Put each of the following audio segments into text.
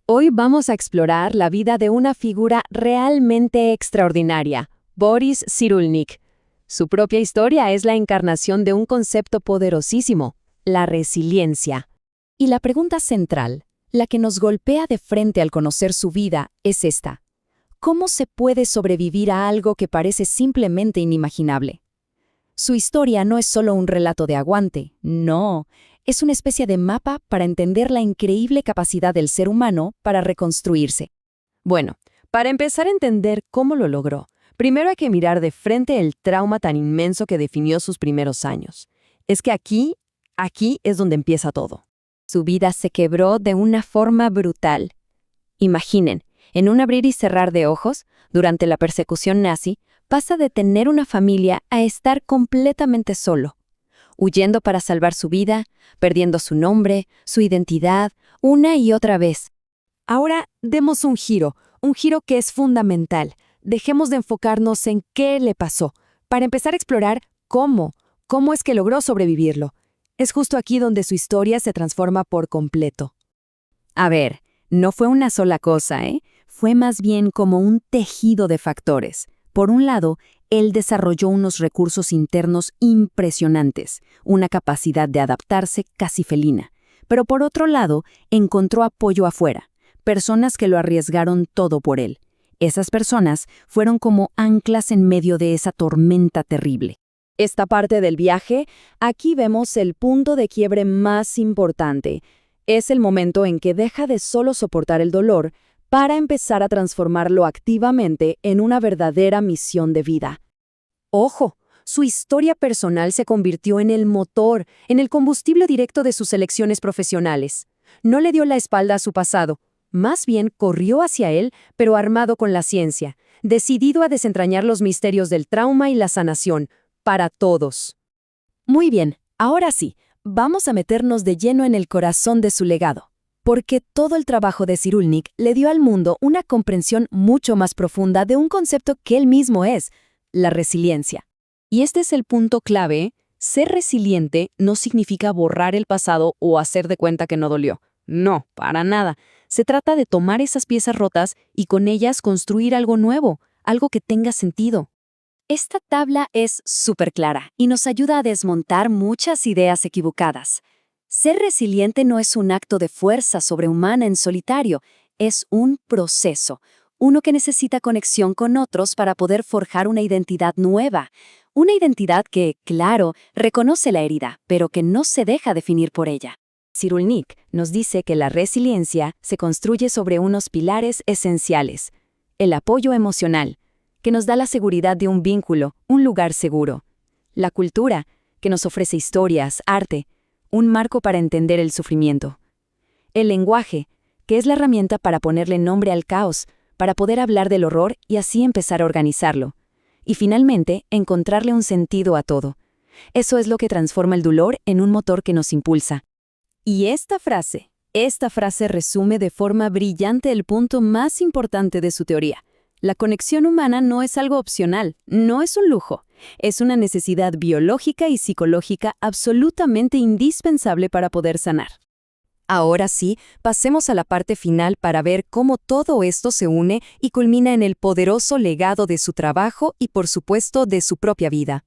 Hoy vamos a explorar la vida de una figura realmente extraordinaria, Boris Cyrulnik. Su propia historia es la encarnación de un concepto poderosísimo, la resiliencia. Y la pregunta central, la que nos golpea de frente al conocer su vida, es esta. ¿Cómo se puede sobrevivir a algo que parece simplemente inimaginable? Su historia no es solo un relato de aguante, no, es una especie de mapa para entender la increíble capacidad del ser humano para reconstruirse. Bueno, para empezar a entender cómo lo logró, primero hay que mirar de frente el trauma tan inmenso que definió sus primeros años. Es que aquí es donde empieza todo. Su vida se quebró de una forma brutal. Imaginen, en un abrir y cerrar de ojos, durante la persecución nazi, pasa de tener una familia a estar completamente solo, huyendo para salvar su vida, perdiendo su nombre, su identidad, una y otra vez. Ahora demos un giro que es fundamental. Dejemos de enfocarnos en qué le pasó, para empezar a explorar cómo es que logró sobrevivirlo. Es justo aquí donde su historia se transforma por completo. A ver, no fue una sola cosa, ¿eh? Fue más bien como un tejido de factores. Por un lado, él desarrolló unos recursos internos impresionantes, una capacidad de adaptarse casi felina. Pero por otro lado, encontró apoyo afuera, personas que lo arriesgaron todo por él. Esas personas fueron como anclas en medio de esa tormenta terrible. Esta parte del viaje, aquí vemos el punto de quiebre más importante. Es el momento en que deja de solo soportar el dolor para empezar a transformarlo activamente en una verdadera misión de vida. Ojo, su historia personal se convirtió en el motor, en el combustible directo de sus elecciones profesionales. No le dio la espalda a su pasado, más bien corrió hacia él, pero armado con la ciencia, decidido a desentrañar los misterios del trauma y la sanación, para todos. Muy bien, ahora sí, vamos a meternos de lleno en el corazón de su legado. Porque todo el trabajo de Cyrulnik le dio al mundo una comprensión mucho más profunda de un concepto que él mismo es, la resiliencia. Y este es el punto clave. Ser resiliente no significa borrar el pasado o hacer de cuenta que no dolió. No, para nada. Se trata de tomar esas piezas rotas y con ellas construir algo nuevo, algo que tenga sentido. Esta tabla es súper clara y nos ayuda a desmontar muchas ideas equivocadas. Ser resiliente no es un acto de fuerza sobrehumana en solitario, es un proceso, uno que necesita conexión con otros para poder forjar una identidad nueva, una identidad que, claro, reconoce la herida, pero que no se deja definir por ella. Cyrulnik nos dice que la resiliencia se construye sobre unos pilares esenciales. El apoyo emocional, que nos da la seguridad de un vínculo, un lugar seguro. La cultura, que nos ofrece historias, arte, un marco para entender el sufrimiento. El lenguaje, que es la herramienta para ponerle nombre al caos, para poder hablar del horror y así empezar a organizarlo. Y finalmente, encontrarle un sentido a todo. Eso es lo que transforma el dolor en un motor que nos impulsa. Y esta frase resume de forma brillante el punto más importante de su teoría. La conexión humana no es algo opcional, no es un lujo. Es una necesidad biológica y psicológica absolutamente indispensable para poder sanar. Ahora sí, pasemos a la parte final para ver cómo todo esto se une y culmina en el poderoso legado de su trabajo y, por supuesto, de su propia vida.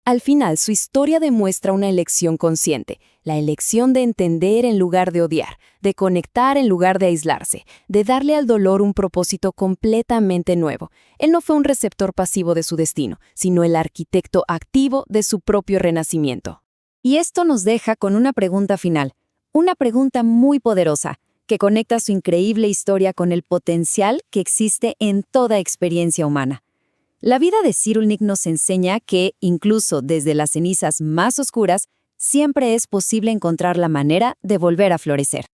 Al final, su historia demuestra una elección consciente, la elección de entender en lugar de odiar, de conectar en lugar de aislarse, de darle al dolor un propósito completamente nuevo. Él no fue un receptor pasivo de su destino, sino el arquitecto activo de su propio renacimiento. Y esto nos deja con una pregunta final, una pregunta muy poderosa, que conecta su increíble historia con el potencial que existe en toda experiencia humana. La vida de Cyrulnik nos enseña que, incluso desde las cenizas más oscuras, siempre es posible encontrar la manera de volver a florecer.